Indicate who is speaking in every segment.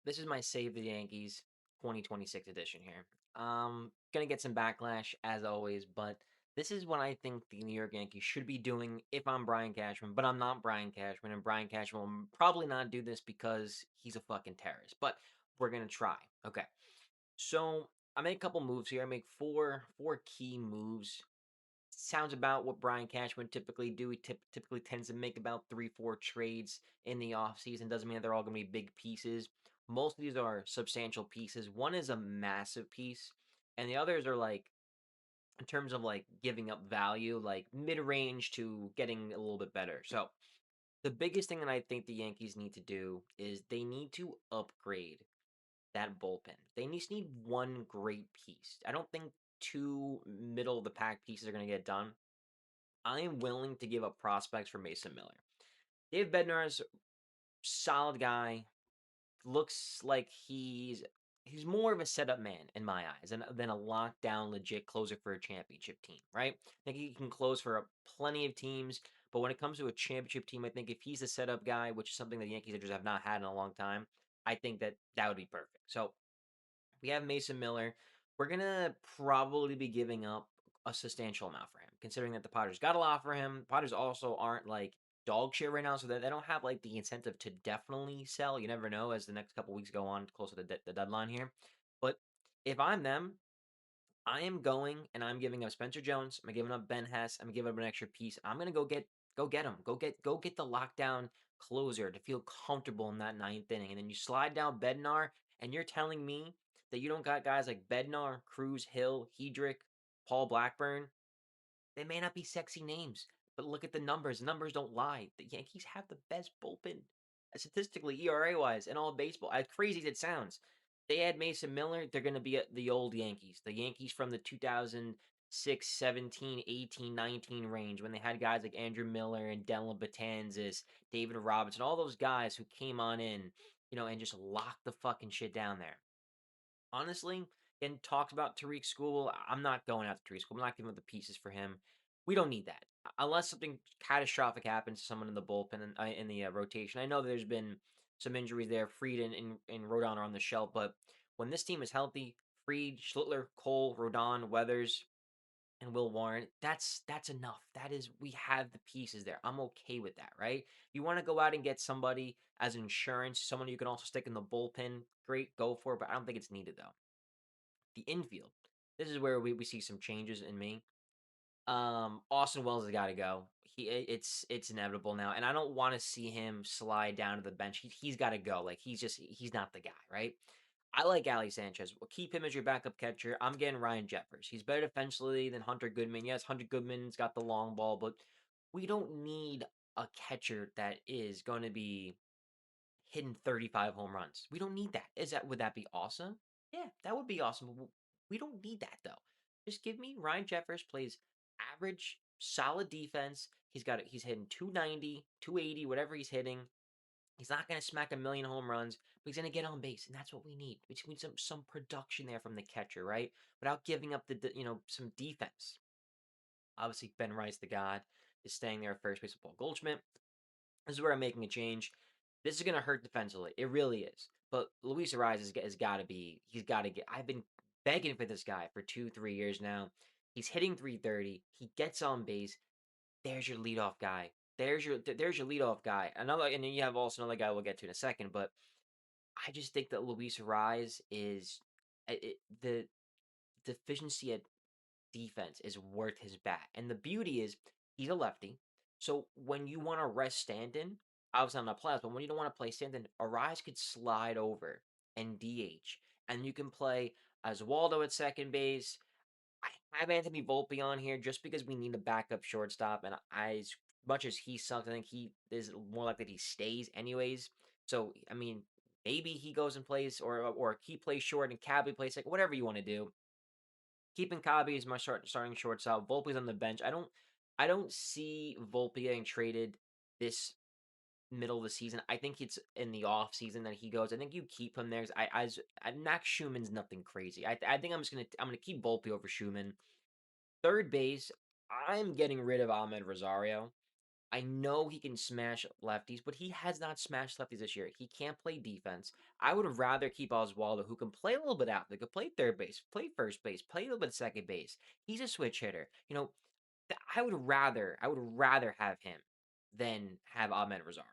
Speaker 1: This is my Save the Yankees 2026 edition here. Gonna get some backlash as always, but this is what I think the New York Yankees should be doing if I'm Brian Cashman, but I'm not Brian Cashman, and Brian Cashman will probably not do this because he's a fucking terrorist. But we're gonna try. Okay. So I make a couple moves here. I make four key moves. Sounds about what Brian Cashman typically do. He typically tends to make about 3, 4 trades in the offseason. Doesn't mean that they're all going to be big pieces. Most of these are substantial pieces. One is a massive piece, and the others are like, in terms of like giving up value, like mid range to getting a little bit better. So, the biggest thing that I think the Yankees need to do is they need to upgrade that bullpen. They just need one great piece. I don't think two middle of the pack pieces are going to get done. I am willing to give up prospects for Mason Miller. Dave Bednar's solid guy. Looks like he's more of a setup man in my eyes than a lockdown legit closer for a championship team, right? I think he can close for plenty of teams, but when it comes to a championship team, I think if he's a setup guy, which is something the Yankees just have not had in a long time, I think that would be perfect. So we have Mason Miller. We're gonna probably be giving up a substantial amount for him, considering that the Padres got a lot for him. Padres also aren't like dog shit right now, so they don't have like the incentive to definitely sell. You never know as the next couple weeks go on closer to the deadline here. But if I'm them, I am going and I'm giving up Spencer Jones. I'm giving up Ben Hess. I'm giving up an extra piece. I'm gonna go get him. Go get the lockdown closer to feel comfortable in that ninth inning. And then you slide down Bednar, and you're telling me that you don't got guys like Bednar, Cruz, Hill, Hedrick, Paul Blackburn. They may not be sexy names, but look at the numbers. The numbers don't lie. The Yankees have the best bullpen, statistically, ERA wise, in all of baseball. As crazy as it sounds, they add Mason Miller, they're going to be the old Yankees. The Yankees from the 2006, 17, 18, 19 range when they had guys like Andrew Miller and Dylan Betances, David Robinson, all those guys who came on in, and just locked the fucking shit down there. Honestly, getting talks about Tariq School. I'm not going after Tariq School. I'm not giving up the pieces for him. We don't need that unless something catastrophic happens to someone in the bullpen and in the rotation. I know there's been some injuries there. Fried and Rodon are on the shelf, but when this team is healthy, Fried, Schlittler, Cole, Rodon, Weathers, and Will Warren, that's enough. That is, we have the pieces there. I'm okay with that, right? If you want to go out and get somebody as insurance, someone you can also stick in the bullpen, great, go for it. But I don't think it's needed though. The infield. This is where we see some changes in me. Austin Wells has got to go. It's inevitable now, and I don't want to see him slide down to the bench. He's got to go. Like he's not the guy, right? I like Ali Sanchez. Well, keep him as your backup catcher. I'm getting Ryan Jeffers. He's better defensively than Hunter Goodman. Yes, Hunter Goodman's got the long ball, but we don't need a catcher that is going to be hitting 35 home runs. We don't need that. Would that be awesome? Yeah, that would be awesome. But we don't need that though. Just give me Ryan Jeffers plays average, solid defense. He's hitting 290, 280, whatever he's hitting. He's not going to smack a million home runs, but he's going to get on base, and that's what we need. We just need some production there from the catcher, right? Without giving up some defense. Obviously, Ben Rice, the god, is staying there at first base with Paul Goldschmidt. This is where I'm making a change. This is going to hurt defensively. It really is. But Luis Ariz has got to be. He's got to get. I've been begging for this guy for 2, 3 years now. He's hitting 330. He gets on base. There's your leadoff guy. There's your leadoff guy. Another, and then you have also another guy we'll get to in a second. But I just think that Luis Ariz is the deficiency at defense is worth his bat. And the beauty is he's a lefty. So when you want to rest Stanton, obviously on the playoffs, but when you don't want to play Stanton, Arise could slide over and DH. And you can play Oswaldo at second base. I have Anthony Volpe on here just because we need a backup shortstop. And as much as he sucks, I think he is more likely that he stays anyways. So, I mean, maybe he goes and plays, or he plays short and Cabby plays like whatever you want to do. Keeping Kabi as my starting shortstop. Volpe's on the bench. I don't see Volpe getting traded this middle of the season. I think it's in the off season that he goes. I think you keep him there. Max Schumann's nothing crazy. I think I'm gonna keep Volpe over Schumann. Third base, I'm getting rid of Ahmed Rosario. I know he can smash lefties, but he has not smashed lefties this year. He can't play defense. I would rather keep Oswaldo, who can play a little bit out. They could play third base, play first base, play a little bit of second base. He's a switch hitter. I would rather have him than have Ahmed Rosario.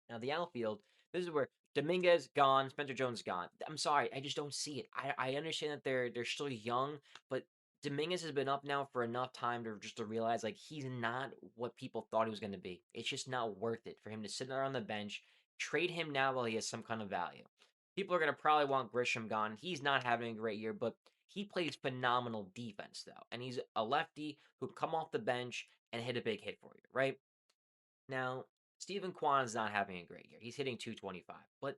Speaker 1: Now the outfield, this is where Dominguez gone, Spencer Jones gone. I'm sorry, I just don't see it. I understand that they're still young, but Dominguez has been up now for enough time to realize like he's not what people thought he was going to be. It's just not worth it for him to sit there on the bench. Trade him now while he has some kind of value. People are going to probably want Grisham gone. He's not having a great year, but he plays phenomenal defense though, and he's a lefty who can come off the bench and hit a big hit for you, right? Now, Stephen Kwan is not having a great year. He's hitting 225, but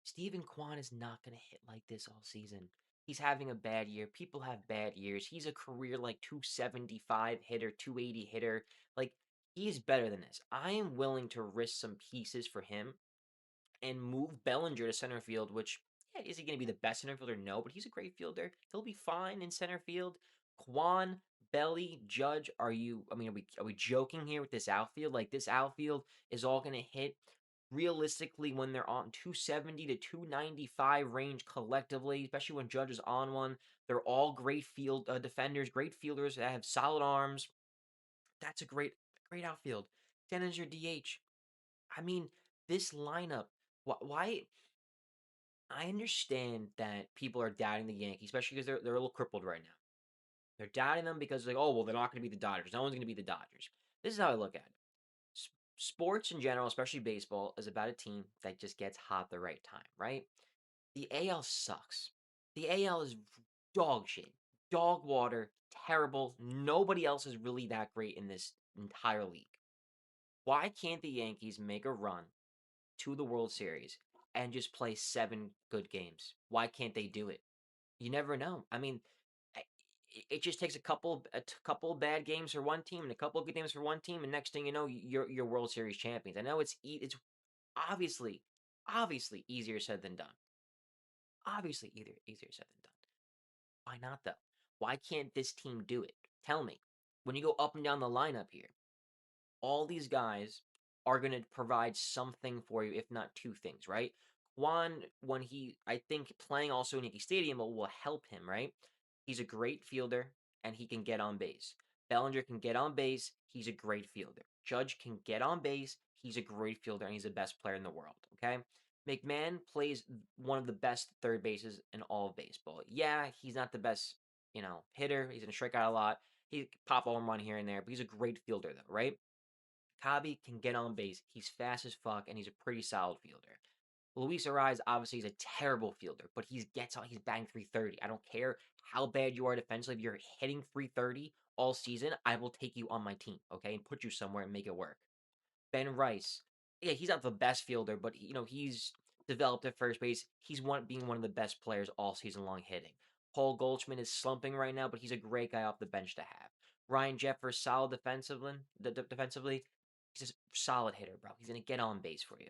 Speaker 1: Stephen Kwan is not going to hit like this all season. He's having a bad year. People have bad years. He's a career like 275 hitter, 280 hitter. Like, he's better than this. I am willing to risk some pieces for him and move Bellinger to center field, which, yeah, is he going to be the best center fielder? No, but he's a great fielder. He'll be fine in center field. Kwan, Belly, Judge, are we joking here with this outfield? Like, this outfield is all going to hit realistically when they're on 270 to 295 range collectively, especially when Judge is on one. They're all great field defenders, great fielders that have solid arms. That's a great outfield. Then is your DH. I mean, this lineup. Why? I understand that people are doubting the Yankees, especially because they're a little crippled right now. They're doubting them because like, oh well, they're not going to be the Dodgers. No one's going to be the Dodgers. This is how I look at it. Sports in general, especially baseball, is about a team that just gets hot at the right time, right? The AL sucks. The AL is dog shit, dog water, terrible. Nobody else is really that great in this entire league. Why can't the Yankees make a run to the World Series and just play 7 good games? Why can't they do it? You never know. I mean, it just takes a couple bad games for one team and a couple of good games for one team, and next thing you know, you're World Series champions. I know it's obviously obviously easier said than done. Obviously either easier said than done. Why not though? Why can't this team do it? Tell me. When you go up and down the lineup here, all these guys are going to provide something for you, if not two things, right? Juan, when I think playing also in Yankee Stadium will help him, right? He's a great fielder and he can get on base. Bellinger can get on base. He's a great fielder. Judge can get on base. He's a great fielder and he's the best player in the world, okay? McMahon plays one of the best third bases in all of baseball. Yeah, he's not the best, hitter. He's going to strike out a lot. He pop a home run here and there, but he's a great fielder, though, right? Kabi can get on base. He's fast as fuck, and he's a pretty solid fielder. Luis Ariz obviously is a terrible fielder, but he's batting 330. I don't care how bad you are defensively. If you're hitting 330 all season, I will take you on my team, okay, and put you somewhere and make it work. Ben Rice, yeah, he's not the best fielder, but he's developed at first base. He's being one of the best players all season long hitting. Paul Goldschmidt is slumping right now, but he's a great guy off the bench to have. Ryan Jeffers, solid defensively. He's a solid hitter, bro. He's gonna get on base for you.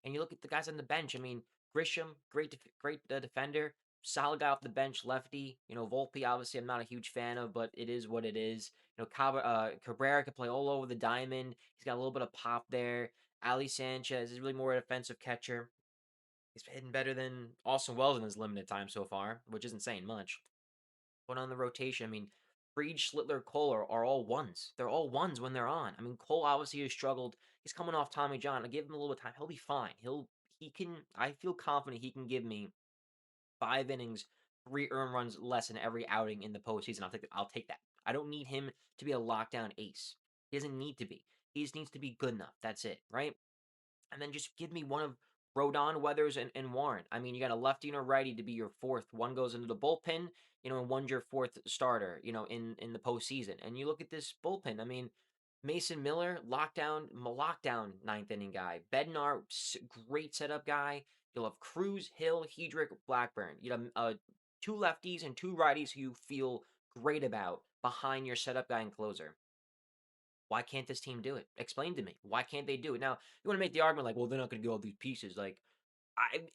Speaker 1: And you look at the guys on the bench. I mean, Grisham, great defender, solid guy off the bench, lefty. Volpe, obviously, I'm not a huge fan of, but it is what it is. Cabrera can play all over the diamond. He's got a little bit of pop there. Ali Sanchez is really more a defensive catcher. He's hitting better than Austin Wells in his limited time so far, which isn't saying much. But on the rotation, I mean, Fried, Schlittler, Cole are all ones. They're all ones when they're on. I mean, Cole obviously has struggled. He's coming off Tommy John. I give him a little bit of time. He'll be fine. He can. I feel confident he can give me 5 innings, 3 earned runs less in every outing in the postseason. I'll take that. I don't need him to be a lockdown ace. He doesn't need to be. He just needs to be good enough. That's it, right? And then just give me one of Rodon, Weathers, and Warren. I mean, you got a lefty and a righty to be your fourth. One goes into the bullpen, and one's your fourth starter, in the postseason. And you look at this bullpen. I mean, Mason Miller, lockdown ninth inning guy. Bednar, great setup guy. You'll have Cruz, Hill, Hedrick, Blackburn. You have 2 lefties and 2 righties who you feel great about behind your setup guy and closer. Why can't this team do it? Explain to me. Why can't they do it? Now, you want to make the argument like, well, they're not going to get all these pieces. Like,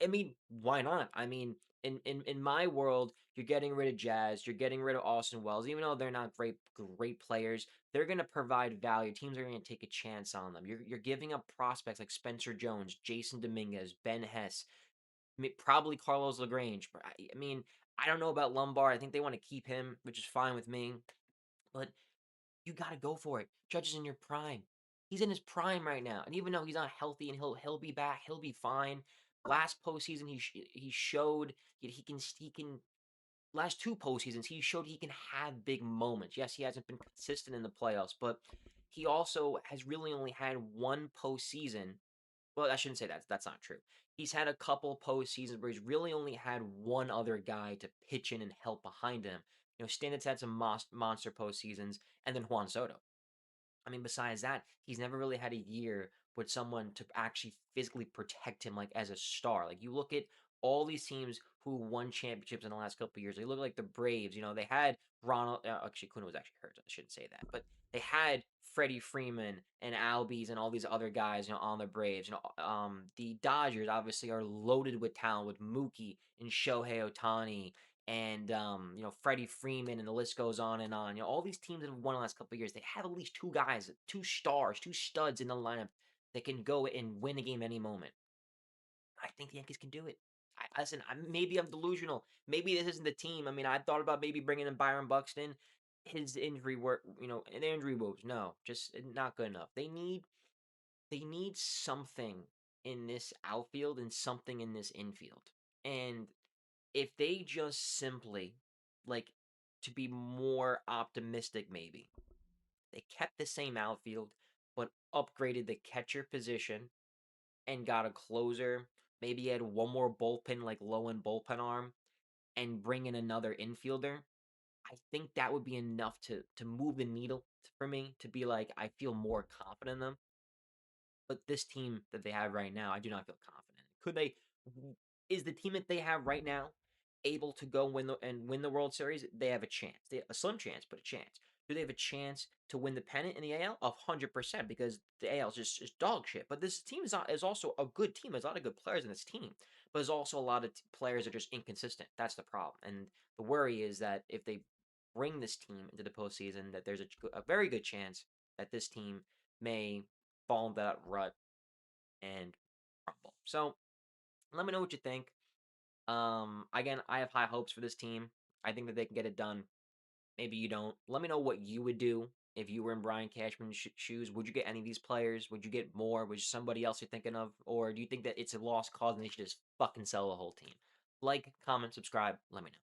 Speaker 1: I mean, why not? I mean, in my world, you're getting rid of Jazz, you're getting rid of Austin Wells, even though they're not great players, they're gonna provide value. Teams are gonna take a chance on them. You're giving up prospects like Spencer Jones, Jason Dominguez, Ben Hess, probably Carlos Lagrange. I mean, I don't know about Lombard. I think they want to keep him, which is fine with me. But you got to go for it. Judge is in your prime. He's in his prime right now, and even though he's not healthy, and he'll be back, he'll be fine. Last postseason, he showed he can. Last two postseasons, he showed he can have big moments. Yes, he hasn't been consistent in the playoffs, but he also has really only had one postseason. Well, I shouldn't say that. That's not true. He's had a couple postseasons where he's really only had one other guy to pitch in and help behind him. Stanton's had some monster postseasons, and then Juan Soto. I mean, besides that, he's never really had a year with someone to actually physically protect him, like as a star. Like you look at all these teams who won championships in the last couple of years. They look like the Braves. They had Ronald. Actually, Kuna was actually hurt. I shouldn't say that, but they had Freddie Freeman and Albies and all these other guys, on the Braves. The Dodgers obviously are loaded with talent with Mookie and Shohei Ohtani and Freddie Freeman, and the list goes on and on. All these teams that have won the last couple of years, they have at least two guys, two stars, two studs in the lineup that can go and win a game any moment. I think the Yankees can do it. Listen, maybe I'm delusional. Maybe this isn't the team. I mean, I thought about maybe bringing in Byron Buxton. His injury work, and injury woes. No, just not good enough. They need something in this outfield and something in this infield. And if they just simply, like, to be more optimistic, maybe they kept the same outfield but upgraded the catcher position and got a closer, maybe add one more bullpen, like low end bullpen arm, and bring in another infielder, I think that would be enough to move the needle for me to be like I feel more confident in them. But this team that they have right now, I do not feel confident. Could they? Is the team that they have right now able to go win the World Series? They have a chance. They have a slim chance, but a chance. Do they have a chance to win the pennant in the AL? 100%, because the AL is dog shit. But this team is also a good team. There's a lot of good players in this team, but there's also a lot of players that are just inconsistent. That's the problem. And the worry is that if they bring this team into the postseason, that there's a very good chance that this team may fall into that rut and crumble. So let me know what you think. Again, I have high hopes for this team. I think that they can get it done. Maybe you don't. Let me know what you would do if you were in Brian Cashman's shoes. Would you get any of these players? Would you get more? Was somebody else you're thinking of? Or do you think that it's a lost cause and they should just fucking sell the whole team? Like, comment, subscribe. Let me know.